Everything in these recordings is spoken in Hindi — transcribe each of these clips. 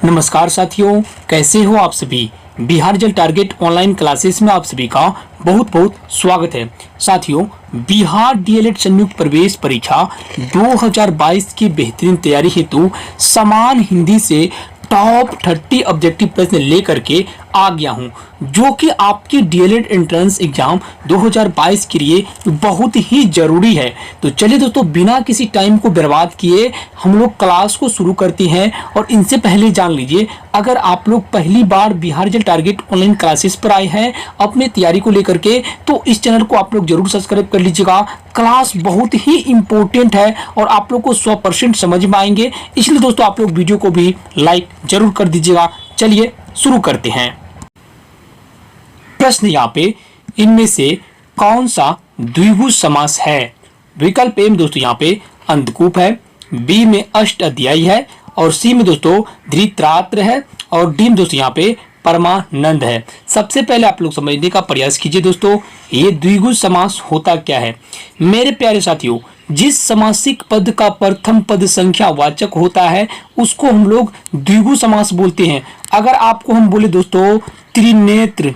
नमस्कार साथियों, कैसे हो आप सभी। बिहार जल टारगेट ऑनलाइन क्लासेस में आप सभी का बहुत बहुत स्वागत है। साथियों, बिहार डीएलएड संयुक्त प्रवेश परीक्षा 2022 की बेहतरीन तैयारी हेतु समान हिंदी से टॉप 30 ऑब्जेक्टिव प्रश्न लेकर के आ गया हूं, जो कि आपके डीएलएड एंट्रेंस एग्जाम 2022 के लिए बहुत ही जरूरी है। तो चलिए दोस्तों, बिना किसी टाइम को बर्बाद किए हम लोग क्लास को शुरू करते हैं। और इनसे पहले जान लीजिए, अगर आप लोग पहली बार बिहार जल टारगेट ऑनलाइन क्लासेस पर आए हैं अपनी तैयारी को लेकर के, तो इस चैनल को आप लोग जरूर सब्सक्राइब कर लीजिएगा। क्लास बहुत ही इंपॉर्टेंट है और आप लोग को 100% समझ में आएंगे, इसलिए दोस्तों आप लोग वीडियो को भी लाइक जरूर कर दीजिएगा। चलिए शुरू करते हैं। प्रश्न यहाँ पे, इनमें से कौन सा द्विगु समास है। विकल्प ए में दोस्तों यहाँ पे अंधकूप है, बी में अष्ट अध्यायी है, और सी में दोस्तों धृतराष्ट्र है, और डी में दोस्तों यहाँ पे परमानंद है। सबसे पहले आप लोग समझने का प्रयास कीजिए दोस्तों, ये द्विगु समास होता क्या है। मेरे प्यारे साथियों, जिस समासिक पद का प्रथम पद संख्या वाचक होता है उसको हम लोग द्विगु समास बोलते हैं। अगर आपको हम बोले दोस्तों त्रिनेत्र,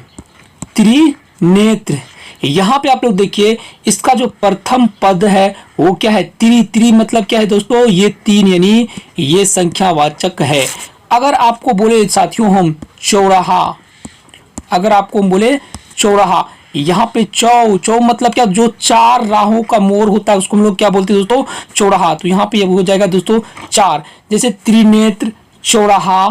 त्रिनेत्र, यहाँ पे आप लोग देखिए इसका जो प्रथम पद है वो क्या है, त्रि मतलब क्या है दोस्तों, ये तीन, यानी ये संख्यावाचक है। अगर आपको बोले साथियों हम चौराहा, अगर आपको हम बोले चौराहा, यहाँ पे चौ मतलब क्या, जो चार राहों का मोर होता है उसको हम लोग क्या बोलते हैं दोस्तों, चौराहा। तो यहाँ पे हो जाएगा दोस्तों चार, जैसे त्रिनेत्र, चौराहा,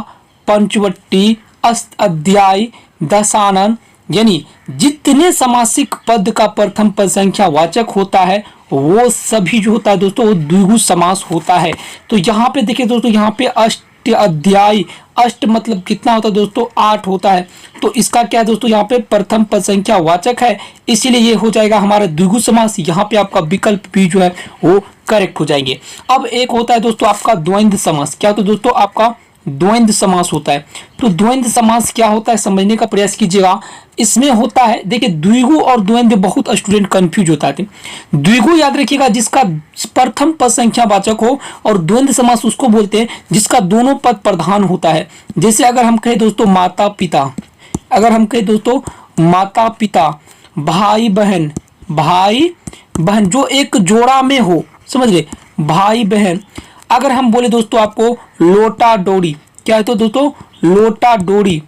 पंचवटी, अष्ट अध्याय, दशानन, यानी जितने समासिक पद का प्रथम पद संख्या वाचक होता है वो सभी जो होता है दोस्तों वो द्विगु समास होता है। तो यहाँ पे देखिए दोस्तों, यहाँ पे अष्ट अध्याय, अष्ट मतलब कितना होता है दोस्तों, 8 होता है। तो इसका क्या है दोस्तों, यहाँ पे प्रथम पद संख्या वाचक है, इसीलिए ये हो जाएगा हमारा द्विगु समास। यहाँ पे आपका विकल्प भी जो है वो करेक्ट हो जाएंगे। अब एक होता है दोस्तों आपका द्वंद्व समास। क्या होता है दोस्तों, आपका द्वंद्व समास होता है। तो द्वंद्व समास क्या होता है समझने का प्रयास कीजिएगा। इसमें होता है, देखिए द्विगु और द्वंद्व बहुत स्टूडेंट कंफ्यूज होता है। द्विगु याद रखिएगा जिसका प्रथम पद संख्या वाचक हो, और द्वंद्व समास उसको बोलते हैं जिसका दोनों पद प्रधान होता है। जैसे अगर हम कहें दोस्तों माता पिता, अगर हम कहें दोस्तों माता पिता, भाई बहन, भाई बहन जो एक जोड़ा में हो, समझ गए, भाई बहन। अगर हम बोले दोस्तों आपको लोटा डोरी, क्या है तो दोस्तों लोटा डोरी,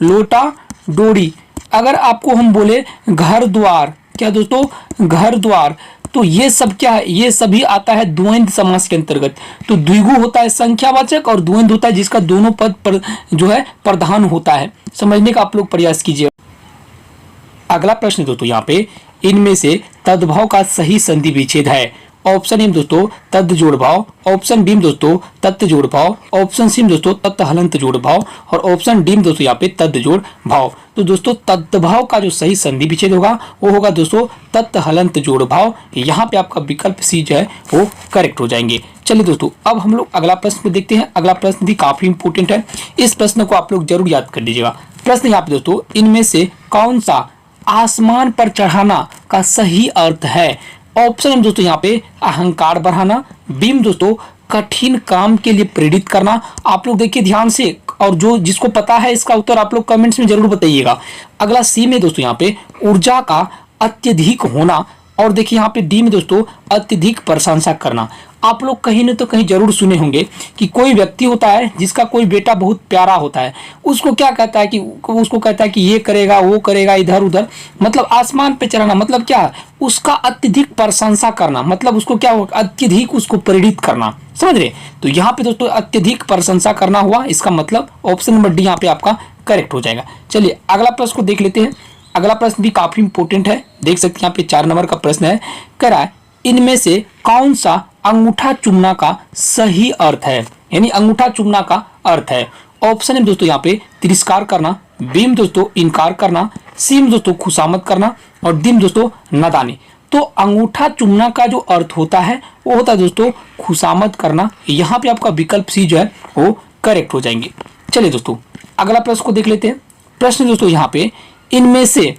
लोटा डोरी। अगर आपको हम बोले घर द्वार, क्या दोस्तों घर द्वार। तो ये सब क्या है, ये सभी आता है द्वंद्व समास के अंतर्गत। तो द्विगु होता है संख्यावाचक और द्वंद्व होता है जिसका दोनों पद पर जो है प्रधान होता है। समझने का आप लोग प्रयास कीजिए। अगला प्रश्न दोस्तों यहाँ पे, इनमें से तद्भव का सही संधि विच्छेद है। ऑप्शन ए दोस्तों तद जोड़ भाव, ऑप्शन बी दोस्तों तत्त जोड़ भाव, ऑप्शन सी दोस्तों तत्त हलंत जोड़ भाव, और ऑप्शन डी दोस्तों यहाँ पे तद जोड़ भाव। तो दोस्तों तद्भाव का जो सही संधि विच्छेद होगा वो होगा दोस्तों तत्त हलंत जोड़ भाव। यहाँ पे आपका विकल्प सी जो है वो करेक्ट हो जाएंगे। चलिए दोस्तों, अब हम लोग अगला प्रश्न को देखते हैं। अगला प्रश्न भी काफी इंपोर्टेंट है, इस प्रश्न को आप लोग जरूर याद कर लीजिएगा। प्रश्न यहाँ पे दोस्तों, इनमें से कौन सा आसमान पर चढ़ाना का सही अर्थ है। ऑप्शन में दोस्तों यहाँ पे अहंकार बढ़ाना, बी में दोस्तों कठिन काम के लिए प्रेरित करना। आप लोग देखिए ध्यान से, और जो जिसको पता है इसका उत्तर आप लोग कमेंट्स में जरूर बताइएगा। अगला सी में दोस्तों यहाँ पे ऊर्जा का अत्यधिक होना, और देखिए यहाँ पे डी में दोस्तों अत्यधिक प्रशंसा करना। आप लोग कहीं न तो कहीं जरूर सुने होंगे कि कोई व्यक्ति होता है जिसका कोई बेटा बहुत प्यारा होता है, उसको क्या कहता है कि उसको कहता है कि ये करेगा वो करेगा इधर उधर, मतलब आसमान पे चढ़ाना, मतलब क्या, उसका अत्यधिक प्रशंसा करना, मतलब उसको क्या, अत्यधिक उसको प्रेरित करना, समझ रहे। तो यहाँ पे दोस्तों अत्यधिक प्रशंसा करना हुआ, इसका मतलब ऑप्शन नंबर डी यहाँ पे आपका करेक्ट हो जाएगा। चलिए अगला प्रश्न को देख लेते हैं। अगला प्रश्न भी काफी इंपोर्टेंट है, देख सकते हैं यहाँ पे 4 नंबर का प्रश्न है। कह रहा है इनमें से कौन सा अंगूठा चूमना का सही अर्थ है, यानी अंगूठा चूमना का अर्थ है। ऑप्शन है दोस्तों यहाँ पे तिरस्कार करना, बी में दोस्तों इनकार करना, सी में दोस्तों खुशामद करना, और डी में दोस्तों नादानी। तो अंगूठा चूमना का जो अर्थ होता है वो होता है दोस्तों खुशामद करना। यहाँ पे आपका विकल्प सी जो है वो करेक्ट हो जाएंगे। चलिए दोस्तों अगला प्रश्न को देख लेते हैं। प्रश्न दोस्तों यहाँ पे, इनमें से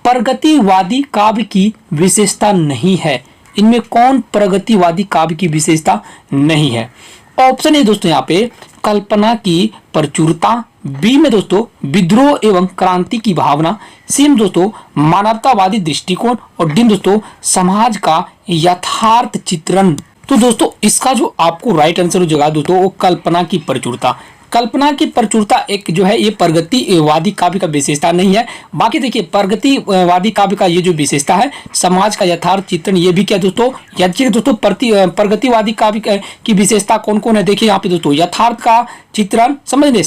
प्रगतिवादी काव्य की विशेषता नहीं है। इनमें कौन प्रगतिवादी काव्य की विशेषता नहीं है। ऑप्शन है दोस्तों यहाँ पे कल्पना की प्रचुरता, बी में दोस्तों विद्रोह एवं क्रांति की भावना, सी में दोस्तों मानवतावादी दृष्टिकोण और डी में दोस्तों समाज का यथार्थ चित्रण। तो दोस्तों इसका जो आपको राइट आंसर जगह दोस्तों वो कल्पना की प्रचुरता। कल्पना की प्रचुरता एक जो है ये प्रगतिवादी काव्य का विशेषता नहीं है। बाकी देखिए प्रगतिवादी काव्य का ये जो विशेषता है समाज का यथार्थ चित्रण, ये भी क्या दोस्तों याद रखिए दोस्तों। प्रगतिवादी काव्य की विशेषता कौन कौन है देखिए यहाँ पे दोस्तों, यथार्थ का चित्रण, समझ ले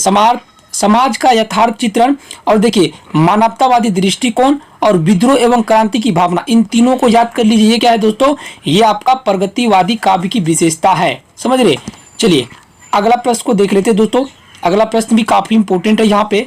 समाज का यथार्थ चित्रण, और देखिए मानवतावादी दृष्टिकोण और विद्रोह एवं क्रांति की भावना, इन तीनों को याद कर लीजिए। ये क्या है दोस्तों, ये आपका प्रगतिवादी काव्य की विशेषता है, समझ रहे। चलिए अगला प्रश्न को देख लेते हैं दोस्तों। अगला प्रश्न भी काफी इंपॉर्टेंट है। यहाँ पे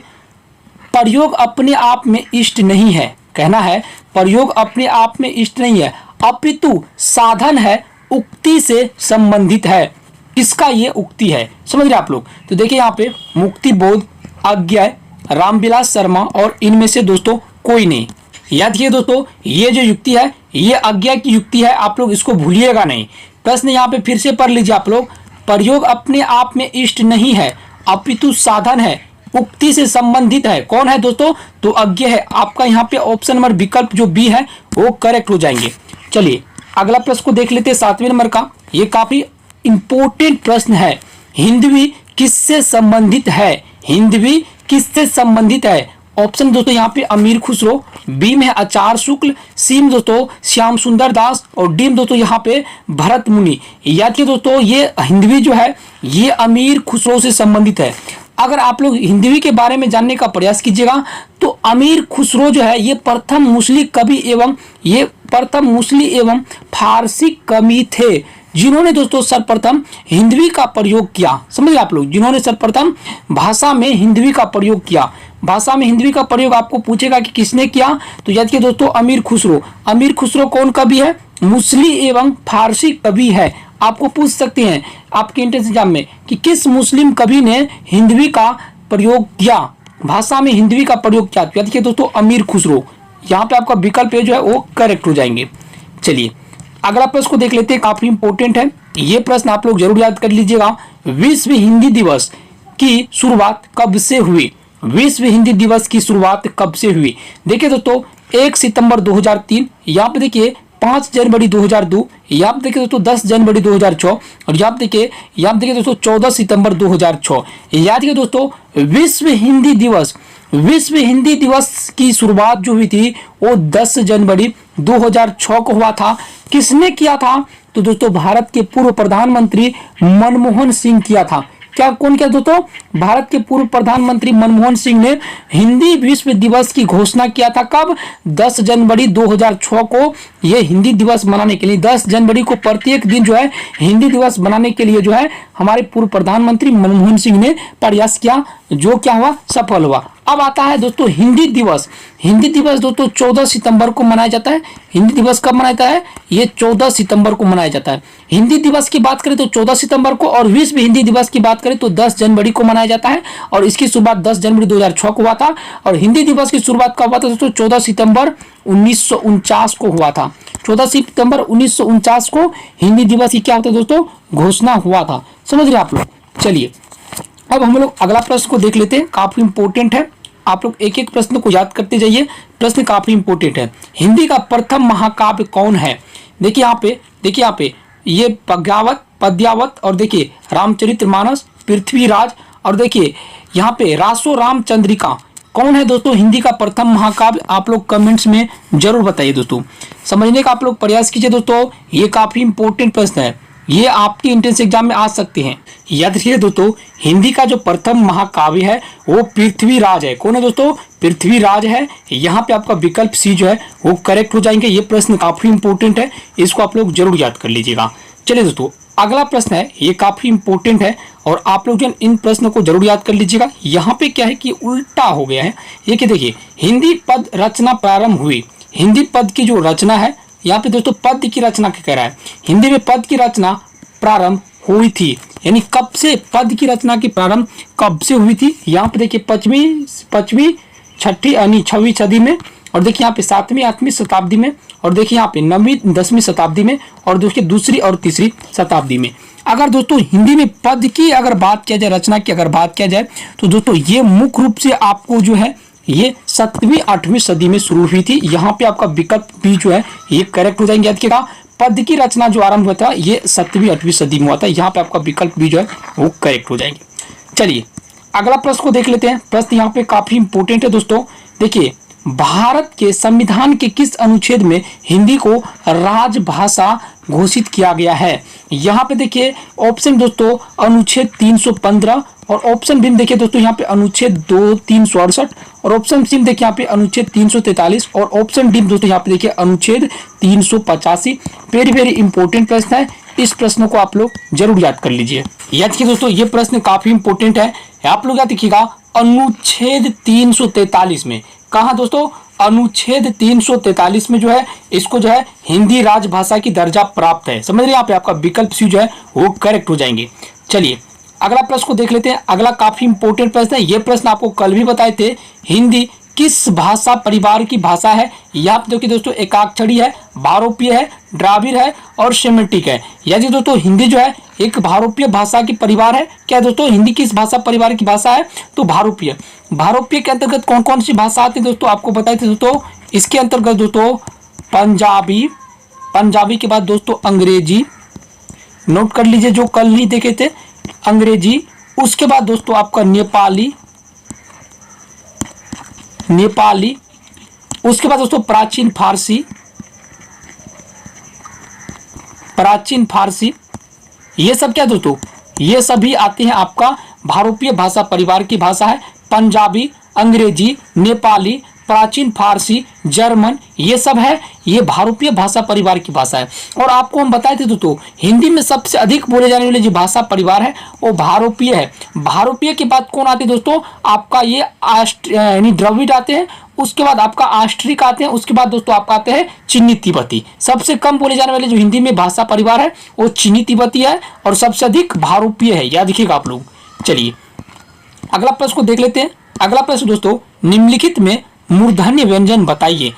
प्रयोग अपने आप में इष्ट नहीं है, कहना है प्रयोग अपने आप में इष्ट नहीं है अपितु साधन है, उक्ति से संबंधित है। किसका ये उक्ति है, समझ रहे आप लोग। तो देखिए यहाँ पे मुक्ति बोध, अज्ञा, रामविलास शर्मा और इनमें से दोस्तों कोई नहीं। याद रखिए दोस्तों ये जो युक्ति है ये अज्ञा की युक्ति है, आप लोग इसको भूलिएगा नहीं। प्रश्न यहाँ पे फिर से पढ़ लीजिए आप लोग, प्रयोग अपने आप में इष्ट नहीं है अपितु साधन है, उक्ति से संबंधित है। कौन है दोस्तों, तो अज्ञा है। आपका यहाँ पे ऑप्शन नंबर विकल्प जो बी है वो करेक्ट हो जाएंगे। चलिए अगला प्रश्न को देख लेते हैं 7वें नंबर का। ये काफी इंपॉर्टेंट प्रश्न है। हिंदवी किससे संबंधित है, हिंदवी किससे संबंधित है। ऑप्शन दोस्तों यहाँ पे अमीर खुसरो, बी में है आचार्य शुक्ल, सी में दोस्तों श्याम सुंदर दास और डी में दोस्तों यहाँ पे भरत मुनि। याद रखिए दोस्तों ये हिंदवी जो है ये अमीर खुसरो से संबंधित है। अगर आप लोग हिंदवी के बारे में जानने का प्रयास कीजिएगा तो अमीर खुसरो जो है ये प्रथम मुस्लिम एवं फारसी कवि थे जिन्होंने दोस्तों सर्वप्रथम हिंदवी का प्रयोग किया। समझिए आप लोग, जिन्होंने सर्वप्रथम भाषा में हिंदवी का प्रयोग किया। भाषा में हिंदवी का प्रयोग आपको पूछेगा कि किसने किया, तो याद कीजिए दोस्तों अमीर खुसरो। अमीर खुसरो कौन कवि है, मुस्लिम एवं फारसी कवि है। आपको पूछ सकते हैं आपके एंट्रेंस एग्जाम में कि किस मुस्लिम कवि ने हिंदवी का प्रयोग किया, भाषा में हिंदवी का प्रयोग किया। याद कीजिए दोस्तों अमीर खुसरो। यहाँ पे आपका विकल्प जो है वो करेक्ट हो जाएंगे। चलिए अगला प्रश्न को देख लेते हैं, काफी इंपॉर्टेंट है ये प्रश्न, आप लोग जरूर याद कर लीजिएगा। विश्व हिंदी दिवस की शुरुआत कब से हुई, विश्व हिंदी दिवस की शुरुआत कब से हुई। देखिए दोस्तों 1 सितंबर 2003, यहाँ पे देखिए 5 जनवरी 2002, यहाँ पे देखिए दोस्तों 10 जनवरी 2006 और यहाँ पे देखिए दोस्तों 14 सितंबर 2006। याद रखिए दोस्तों विश्व हिंदी दिवस की शुरुआत जो हुई थी वो 10 जनवरी 2006 को हुआ था। किसने किया था, तो दोस्तों भारत के पूर्व प्रधानमंत्री मनमोहन सिंह किया था। कौन किया दोस्तों, भारत के पूर्व प्रधानमंत्री मनमोहन सिंह ने हिंदी विश्व दिवस की घोषणा किया था। कब, 10 जनवरी 2006 को। ये हिंदी दिवस मनाने के लिए 10 जनवरी को प्रत्येक दिन जो है हिंदी दिवस मनाने के लिए जो है हमारे पूर्व प्रधानमंत्री मनमोहन सिंह ने प्रयास किया, जो क्या हुआ, सफल हुआ। अब आता है दोस्तों हिंदी दिवस। हिंदी दिवस दोस्तों 14 सितंबर को मनाया जाता है। हिंदी दिवस कब मनाया जाता है, ये 14 सितंबर को मनाया जाता है। हिंदी दिवस की बात करें तो 14 सितंबर को, और विश्व हिंदी दिवस की बात करें तो 10 जनवरी को मनाया जाता है। और इसकी शुरुआत 10 जनवरी 2006 को हुआ था। और हिंदी दिवस की शुरुआत कब हुआ था दोस्तों, 14 सितंबर 1949 को हुआ था। 14 सितंबर 1949 को हिंदी दिवस की क्या होता है दोस्तों, घोषणा हुआ था। समझ रहे आप लोग। चलिए अब हम लोग अगला प्रश्न को देख लेते हैं, काफी इंपॉर्टेंट है। आप लोग एक एक प्रश्न को याद करते जाइए, प्रश्न काफी इंपॉर्टेंट है। हिंदी का प्रथम महाकाव्य कौन है। देखिए यहाँ पे ये पद्यावत और देखिए रामचरितमानस, पृथ्वीराज और देखिए यहाँ पे रासो रामचंद्रिका। कौन है दोस्तों हिंदी का प्रथम महाकाव्य, आप लोग कमेंट्स में जरूर बताइए दोस्तों। समझने का आप लोग प्रयास कीजिए दोस्तों, ये काफी इंपॉर्टेंट प्रश्न है, ये आपके एंट्रेंस एग्जाम में आ सकते हैं। याद रखिए दोस्तों हिंदी का जो प्रथम महाकाव्य है वो पृथ्वीराज है। कौन है दोस्तों, पृथ्वीराज है। यहाँ पे आपका विकल्प सी जो है वो करेक्ट हो जाएंगे। ये प्रश्न काफी इंपॉर्टेंट है, इसको आप लोग जरूर याद कर लीजिएगा। चलिए दोस्तों अगला प्रश्न है, ये काफी इंपॉर्टेंट है और आप लोग जो इन प्रश्नों को जरूर याद कर लीजिएगा। यहाँ पे क्या है कि उल्टा हो गया है। ये कि देखिए हिंदी पद रचना प्रारंभ हुई, हिंदी पद की जो रचना है, यहाँ पे दोस्तों पद की रचना क्या कह रहा है, हिंदी में पद की रचना प्रारंभ हुई थी, यानी कब से पद की रचना की प्रारंभ कब से हुई थी। यहाँ पे देखिए 5वीं 6वीं यानी 6वीं सदी में, और देखिए यहाँ पे 7वीं 8वीं शताब्दी में, और देखिए यहाँ पे 9वीं 10वीं शताब्दी में, और देखिए 2री और 3री शताब्दी में। अगर दोस्तों हिंदी में पद की अगर बात किया जाए, रचना की अगर बात किया जाए, तो दोस्तों ये मुख्य रूप से आपको जो है ये 7वीं 8वीं सदी में शुरू हुई थी। यहाँ पे आपका विकल्प भी जो है ये करेक्ट हो जाएंगे। याद रखिएगा, पद की रचना जो आरंभ हुआ था ये 7वीं 8वीं सदी में हुआ था। यहाँ पे आपका विकल्प भी जो है वो करेक्ट हो जाएंगे। चलिए अगला प्रश्न को देख लेते हैं। प्रश्न यहाँ पे काफी इंपोर्टेंट है दोस्तों। देखिए, भारत के संविधान के किस अनुच्छेद में हिंदी को राजभाषा घोषित किया गया है? यहाँ पे देखिए ऑप्शन दोस्तों अनुच्छेद 315 और ऑप्शन भी देखिए दोस्तों यहाँ पे अनुच्छेद 368 और ऑप्शन सी देखिए यहाँ पे अनुच्छेद 343 और ऑप्शन डी दोस्तों यहाँ पे देखिए अनुच्छेद 385। वेरी वेरी इंपॉर्टेंट प्रश्न है। इस प्रश्न को आप लोग जरूर याद कर लीजिए। याद कीजिए दोस्तों, ये प्रश्न काफी इंपॉर्टेंट है। आप लोग याद रखिएगा अनुच्छेद 343 में, कहा दोस्तों अनुच्छेद 343 में जो है इसको जो है हिंदी राजभाषा की दर्जा प्राप्त है। समझ रहे हैं, यहाँ पे आपका विकल्प सी जो है वो करेक्ट हो जाएंगे। चलिए अगला प्रश्न को देख लेते हैं। अगला काफी इंपॉर्टेंट प्रश्न है। ये प्रश्न आपको कल भी बताए थे। हिंदी किस भाषा परिवार की भाषा है? यहाँ पे देखिए दोस्तों एकाक्षरी है, भारोपीय है, द्राविड़ है और सेमेटिक है। यानी दोस्तों हिंदी जो है एक भारोपीय भाषा की परिवार है। क्या दोस्तों हिंदी किस भाषा परिवार की भाषा है? तो भारोपीय। भारोपीय के अंतर्गत कौन कौन सी भाषा आती है दोस्तों आपको बताए थे दोस्तों। इसके अंतर्गत दोस्तों पंजाबी, पंजाबी के बाद दोस्तों अंग्रेजी, नोट कर लीजिए जो कल नहीं देखे थे, अंग्रेजी। उसके बाद दोस्तों आपका नेपाली, नेपाली। उसके बाद दोस्तों प्राचीन फारसी, प्राचीन फारसी। ये सब क्या दोस्तों, ये सभी आते हैं आपका भारोपीय भाषा परिवार की भाषा है। पंजाबी, अंग्रेजी, नेपाली, प्राचीन फारसी, जर्मन, ये सब है ये भारोपीय भाषा परिवार की भाषा है। और आपको हम बताए थे दोस्तों हिंदी में सबसे अधिक बोले जाने वाली जो भाषा परिवार है वो भारोपीय है। भारोपीय के बाद कौन आते हैं दोस्तों, आपका ये यानी द्रविड़ आते हैं। उसके बाद आपका आस्ट्रिक आते हैं। उसके बाद दोस्तों आपका आते हैं चीनी तिब्बती। सबसे कम बोले जाने वाले जो हिंदी में भाषा परिवार है वो चीनी तिब्बती है और सबसे अधिक भारोपीय है। याद रखिएगा आप लोग। चलिए अगला प्रश्न को देख लेते हैं। अगला प्रश्न दोस्तों, निम्नलिखित में मूर्धन्य व्यंजन बताइए।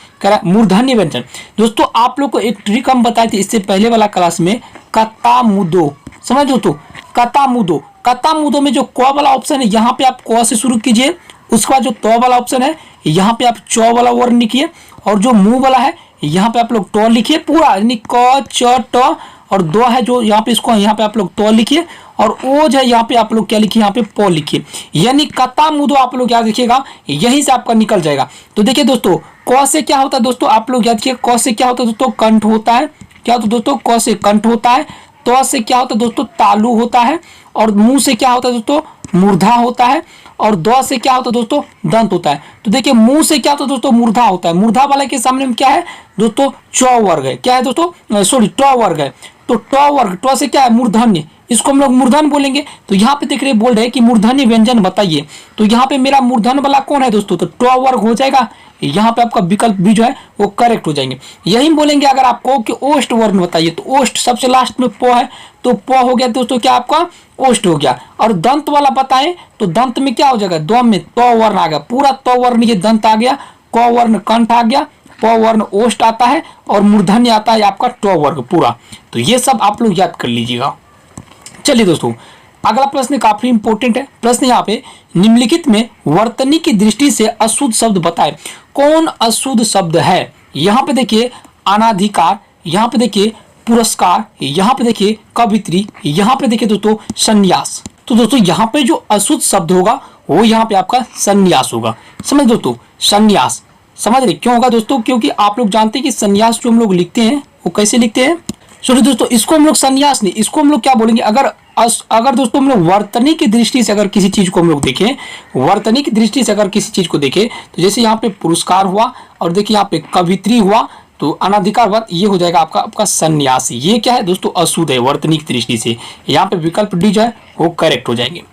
मूर्धन्य व्यंजन दोस्तों आप लोग को एक ट्रिक हम बताए थे इससे पहले वाला क्लास में, कतामुदो। समझ दोस्तों, कतामुदो। कतामुदो में जो क वाला ऑप्शन है यहाँ पे आप क से शुरू कीजिए। उसके बाद जो त वाला ऑप्शन है यहाँ पे आप च वाला वर्ण लिखिए और जो मुंह वाला है यहाँ पे आप लोग ट लिखिए पूरा, यानी क च ट और दो है जो यहाँ पे, इसको यहाँ पे आप लोग तो लिखिए और ओज है यहाँ पे आप लोग क्या लिखिए, यहाँ पे प लिखिए। यानी कतामुदो आप लोग याद रखिएगा, यहीं से आपका निकल जाएगा। तो देखिए दोस्तों क से क्या होता है दोस्तों, आप लोग याद रखिए क से क्या होता है दोस्तों, कंठ होता है। क्या होता है दोस्तों, क से कंठ होता है। तो से क्या होता है दोस्तों, तालु होता है। और मुंह से क्या होता है दोस्तों, मूर्धा होता है। और द से क्या होता है दोस्तों, दंत होता है। तो देखिए मुंह से क्या होता है दोस्तों, मूर्धा होता है। मूर्धा वाले के सामने में क्या है दोस्तों, च वर्ग है। क्या है दोस्तों, सॉरी ट वर्ग है। तो ट वर्ग, ट से क्या है मूर्धन्य, इसको हम लोग मूर्धन बोलेंगे। तो यहाँ पे देख रहे बोल रहे हैं कि मूर्धन्य व्यंजन बताइए। तो यहाँ पे मेरा मूर्धन वाला कौन है दोस्तों, तो ट वर्ग हो जाएगा। यहाँ पे आपका विकल्प भी जो है वो करेक्ट हो जाएंगे। यही बोलेंगे अगर आपको कि ओष्ठ वर्ण बताइए, तो ओष्ठ सबसे लास्ट में प है, तो प हो गया दोस्तों क्या आपका ओष्ठ हो गया। और दंत वाला बताएं तो दंत में क्या हो जाएगा, द में त वर्ण आ गया, पूरा त वर्ण ये दंत आ गया, क वर्ण कंठ आ गया, प वर्ण ओष्ठ आता है और मूर्धन्य आता है आपका ट वर्ग पूरा। तो ये सब आप लोग याद कर लीजिएगा। चलिए दोस्तों अगला प्रश्न काफी इंपॉर्टेंट है। प्रश्न यहाँ पे, निम्नलिखित में वर्तनी की दृष्टि से अशुद्ध शब्द बताएं। कौन अशुद्ध शब्द है? यहाँ पे देखिए अनाधिकार, यहाँ पे देखिए पुरस्कार, यहाँ पे देखिए कवित्री, यहाँ पे देखिए दोस्तों संन्यास। तो दोस्तों यहाँ पे जो अशुद्ध शब्द होगा वो यहाँ पे आपका संन्यास होगा। समझ दोस्तों, संन्यास समझ रहे क्यों होगा दोस्तों, क्योंकि आप लोग जानते हैं कि संन्यास जो हम लोग लिखते हैं वो कैसे लिखते हैं। सुनिए दोस्तों, इसको हम लोग संन्यास नहीं, इसको हम लोग क्या बोलेंगे, अगर दोस्तों हम लोग वर्तनी की दृष्टि से अगर किसी चीज को हम लोग देखें, वर्तनी की दृष्टि से अगर किसी चीज को देखें, तो जैसे यहाँ पे पुरस्कार हुआ और देखिए यहाँ पे कवित्री हुआ, तो अनाधिकार वर्त ये हो जाएगा आपका संन्यास। ये क्या है दोस्तों, अशुद्ध है वर्तनी की दृष्टि से। यहाँ पे विकल्प डी जो है वो करेक्ट हो जाएंगे।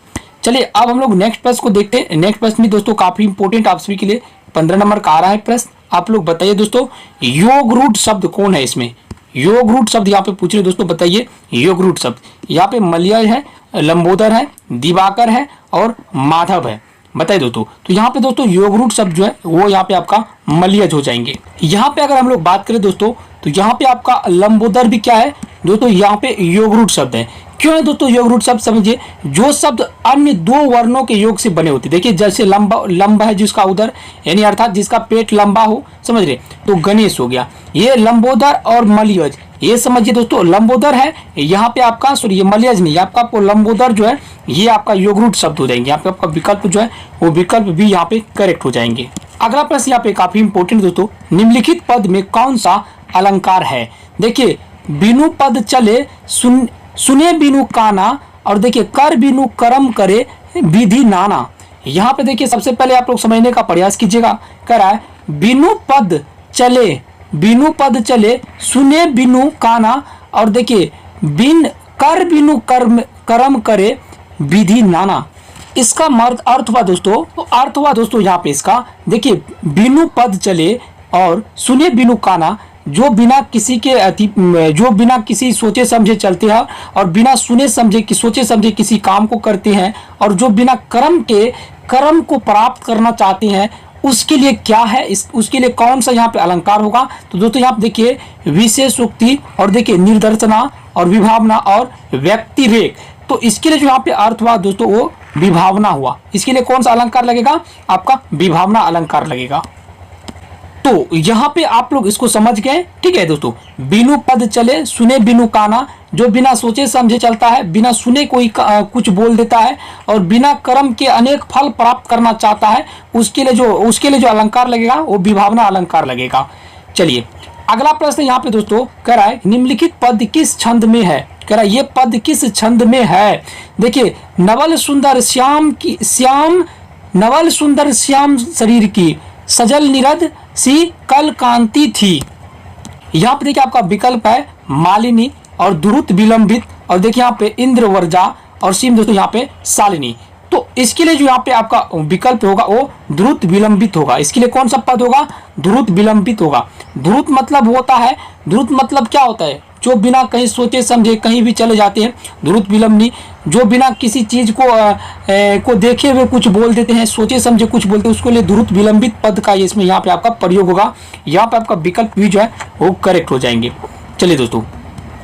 चलिए अब हम लोग नेक्स्ट प्रश्न को देखते हैं। नेक्स्ट प्रश्न भी दोस्तों काफी इंपॉर्टेंट आप सभी के लिए 15 नंबर का आ रहा है प्रश्न। आप लोग बताइए दोस्तों, योग रूट शब्द कौन है इसमें? योग रूट शब्द यहाँ पे पूछ रहे दोस्तों, बताइए योग रूट शब्द। यहाँ पे मलय है, लंबोदर है, दिवाकर है और माधव है। बताइए दोस्तों, तो यहाँ पे दोस्तों योग रूट शब्द जो है वो यहाँ पे आपका मलयज हो जाएंगे। यहाँ पे अगर हम लोग बात करें दोस्तों, तो यहाँ पे आपका लंबोदर भी क्या है, दोस्तों यहाँ पे योग रूट शब्द है। क्यों है दोस्तों योग रूट शब्द? समझिए, जो शब्द अन्य दो वर्णों के योग से बने होते, देखिए जैसे लंबा है जिसका उदर, यानी अर्थात जिसका पेट लंबा हो, समझ रहे, तो गणेश हो गया। ये लंबोदर और मलयज, ये समझिए दोस्तों, लंबोदर है यहाँ पे आपका, सॉरी ये मलयज नहीं, आपको लंबोदर जो है ये आपका योग रूट शब्द हो जाएंगे। यहाँ पे आपका विकल्प जो है वो विकल्प भी यहाँ पे करेक्ट हो जाएंगे। अगला प्रश्न यहाँ पे काफी इंपोर्टेंट दोस्तों, निम्नलिखित पद में कौन सा अलंकार है? देखिए, बिनु पद चले सुने बिनु काना, और देखिए कर बिनु कर्म करे विधि नाना। यहाँ पे देखिए सबसे पहले आप लोग समझने का प्रयास कीजिएगा। कह रहा है बिनु पद चले सुने बिनु काना, और देखिए कर बिनु कर्म करे विधि नाना। इसका अर्थ हुआ दोस्तों, तो अर्थ हुआ दोस्तों यहाँ पे इसका, देखिए बिनु पद चले और सुने बिनु काना, जो बिना किसी सोचे समझे चलते हैं और बिना सोचे समझे किसी काम को करते हैं, और जो बिना कर्म को प्राप्त करना चाहते हैं, उसके लिए क्या है, उसके लिए कौन सा यहाँ पे अलंकार होगा? तो दोस्तों यहाँ पे देखिए विशेषोक्ति, और देखिए निर्दर्शना और विभावना और व्यक्ति रेख। तो इसके लिए जो यहाँ पे अर्थ हुआ दोस्तों वो विभावना हुआ। इसके लिए कौन सा अलंकार लगेगा? आपका विभावना अलंकार लगेगा। तो यहाँ पे आप लोग इसको समझ गए, ठीक है दोस्तों। बिनु पद चले सुने बिनु काना, जो बिना सोचे समझे चलता है, बिना सुने कोई कुछ बोल देता है, और बिना कर्म के अनेक फल प्राप्त करना चाहता है, उसके लिए जो अलंकार लगेगा वो विभावना अलंकार लगेगा। चलिए अगला प्रश्न यहाँ पे दोस्तों कह रहा है निम्नलिखित पद किस छंद में है? कह रहा है ये पद किस छंद में है? देखिए, नवल सुंदर श्याम शरीर की, सजल निरद सी कल कांति थी। यहाँ पे देखिए आपका विकल्प है मालिनी और द्रुत विलंबित, और देखिए यहाँ पे इंद्रवर्जा, और सीम दोस्तों यहाँ पे शालिनी। तो इसके लिए जो यहाँ पे आपका विकल्प होगा वो द्रुत विलंबित होगा। इसके लिए कौन सा पद होगा? द्रुत विलंबित होगा। द्रुत मतलब होता है, द्रुत मतलब क्या होता है? जो बिना कहीं सोचे समझे कहीं भी चले जाते हैं। द्रुत विलंबनी, जो बिना किसी चीज को देखे हुए कुछ बोल देते हैं, सोचे समझे कुछ बोलते हैं, उसके लिए द्रुत विलंबित पद का इसमें यहाँ पे आपका प्रयोग होगा। यहाँ पे आपका विकल्प भी जो है वो करेक्ट हो जाएंगे। चलिए दोस्तों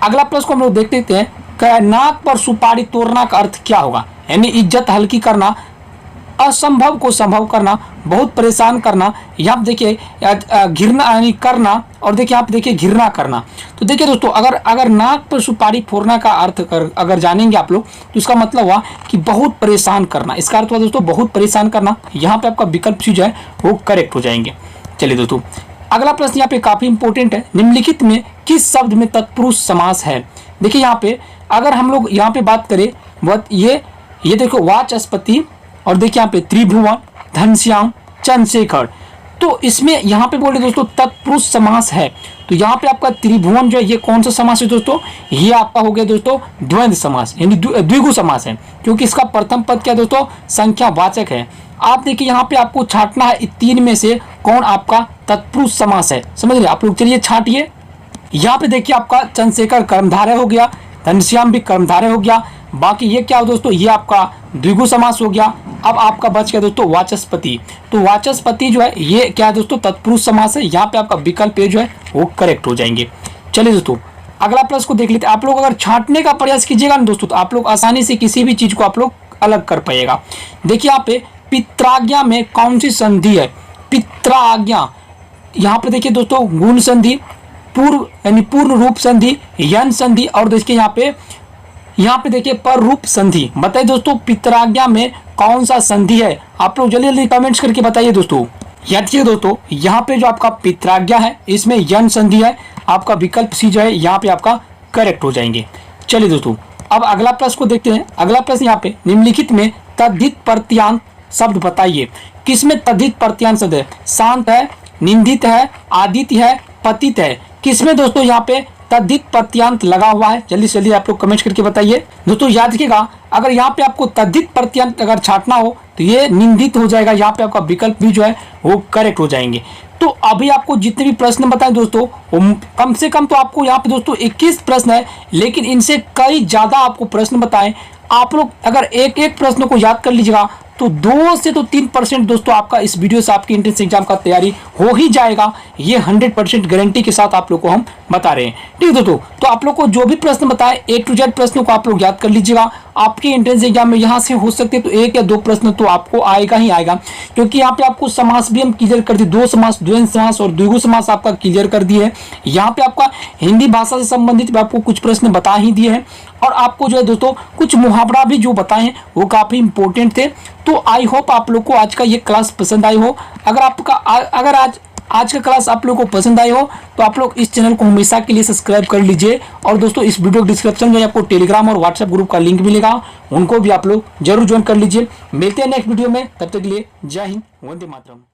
अगला प्रश्न को हम लोग देखते हैं। क्या नाक पर सुपारी तोड़ना का अर्थ क्या होगा? यानी इज्जत हल्की करना, असंभव को संभव करना, बहुत परेशान करना। यहाँ देखिए घृणा यानी करना, और देखिए आप देखिए घृणा करना। तो देखिए दोस्तों अगर नाक पर सुपारी फोड़ना का अर्थ अगर जानेंगे आप लोग, तो इसका मतलब हुआ कि बहुत परेशान करना। इसका अर्थ हुआ दोस्तों बहुत परेशान करना। यहाँ पे आपका विकल्प जो है वो करेक्ट हो जाएंगे। चलिए दोस्तों अगला प्रश्न यहाँ पे काफी इंपॉर्टेंट है। निम्नलिखित में किस शब्द में तत्पुरुष समास है? देखिए यहाँ पे अगर हम लोग यहाँ पे बात करें, ये देखो वाचस्पति, और देखिए यहाँ पे त्रिभुवन, घनश्याम, चंद्रशेखर। तो इसमें यहाँ पे बोले दोस्तों तत्पुरुष समास है। तो यहाँ पे आपका त्रिभुवन जो है ये कौन सा समास है दोस्तों? ये आपका हो गया दोस्तों द्वंद्व समास, यानी द्विगु समास है, क्योंकि इसका प्रथम पद क्या दोस्तों? संख्यावाचक है। आप देखिए यहाँ पे आपको छांटना है तीन में से कौन आपका तत्पुरुष समास है, समझ रहे आप लोग। चलिए छांटिए। यहाँ पे देखिए आपका चंद्रशेखर कर्मधारय हो गया, घनश्याम भी कर्मधारय हो गया। बाकी ये क्या हो दोस्तों? ये आपका द्विगु समास हो गया। अब आपका बच गया दोस्तों वाचस्पति। तो वाचस्पति जो है ये क्या है दोस्तों? तत्पुरुष समास है। यहाँ पे आपका विकल्प जो है वो करेक्ट हो जाएंगे। चलिए दोस्तों अगला प्रश्न को देख लेते हैं। आप लोग अगर छांटने का प्रयास कीजिएगा ना दोस्तों, तो आप लोग आसानी से किसी भी चीज को आप लोग अलग कर पाइएगा। देखिए यहाँ पे पित्राज्ञा में कौन सी संधि है? पित्राज्ञा, यहाँ पे देखिए दोस्तों गुण संधि, पूर्व यानी पूर्ण रूप संधि, यन संधि, और देखिए यहाँ पे देखिए पर रूप संधि। बताइए दोस्तों पित्राज्ञा में कौन सा संधि है? आप लोग जल्दी जल्दी कमेंट्स करके बताइए दोस्तों। याद रखिए दोस्तों यहाँ पे जो आपका पित्राज्ञा है इसमें यन संधि है। आपका विकल्प सी जो है यहाँ पे आपका करेक्ट हो जाएंगे। चलिए दोस्तों अब अगला प्रश्न को देखते हैं। अगला प्रश्न यहाँ पे निम्नलिखित में तद्धित प्रत्यांत शब्द बताइए। किसमें तद्धित प्रत्यांत शब्द है? शांत है, निंदित है, आदित्य है, पतित है। किसमें दोस्तों यहाँ पे तद्धित प्रत्यांत लगा हुआ है? जल्दी से जल्दी आप लोग कमेंट करके बताइए दोस्तों। याद रखिएगा अगर यहाँ पे आपको तद्धित प्रत्यांत अगर छांटना हो तो ये निंदित हो जाएगा। यहाँ पे आपका विकल्प भी जो है वो करेक्ट हो जाएंगे। तो अभी आपको जितने भी प्रश्न बताएं दोस्तों, कम से कम तो आपको यहाँ पे दोस्तों 21 प्रश्न है, लेकिन इनसे कई ज्यादा आपको प्रश्न बताएं। आप लोग अगर एक एक प्रश्न को याद कर लीजिएगा तो 2 से तो 3% दोस्तों आपका इस वीडियो से आपके एंट्रेंस एग्जाम का तैयारी हो ही जाएगा। ये 100% गारंटी के साथ आप लोग को हम बता रहे हैं। ठीक है दोस्तों, तो आप लोग को जो भी प्रश्न बताए A to Z प्रश्नों को आप लोग याद कर लीजिएगा। आपके एंट्रेंस एग्जाम में यहाँ से हो सकते तो 1 या 2 प्रश्न तो आपको आएगा ही आएगा, क्योंकि यहाँ पे आपको समास भी हम क्लियर कर दिए, 2 समास, द्वंद्व समास और द्विगु समास आपका क्लियर कर दिए है। यहाँ पे आपका हिंदी भाषा से संबंधित आपको कुछ प्रश्न बता ही दिए हैं, और आपको जो है दोस्तों कुछ मुहावरा भी जो बताए हैं वो काफी इंपॉर्टेंट थे। तो आई होप आप लोग को आज का ये क्लास पसंद आई हो। अगर आज का क्लास आप लोग को पसंद आई हो तो आप लोग इस चैनल को हमेशा के लिए सब्सक्राइब कर लीजिए। और दोस्तों इस वीडियो के डिस्क्रिप्शन में आपको टेलीग्राम और व्हाट्सएप ग्रुप का लिंक मिलेगा, उनको भी आप लोग जरूर ज्वाइन कर लीजिए। मिलते हैं नेक्स्ट वीडियो में, तब तक के लिए जय हिंद, वंदे मातरम।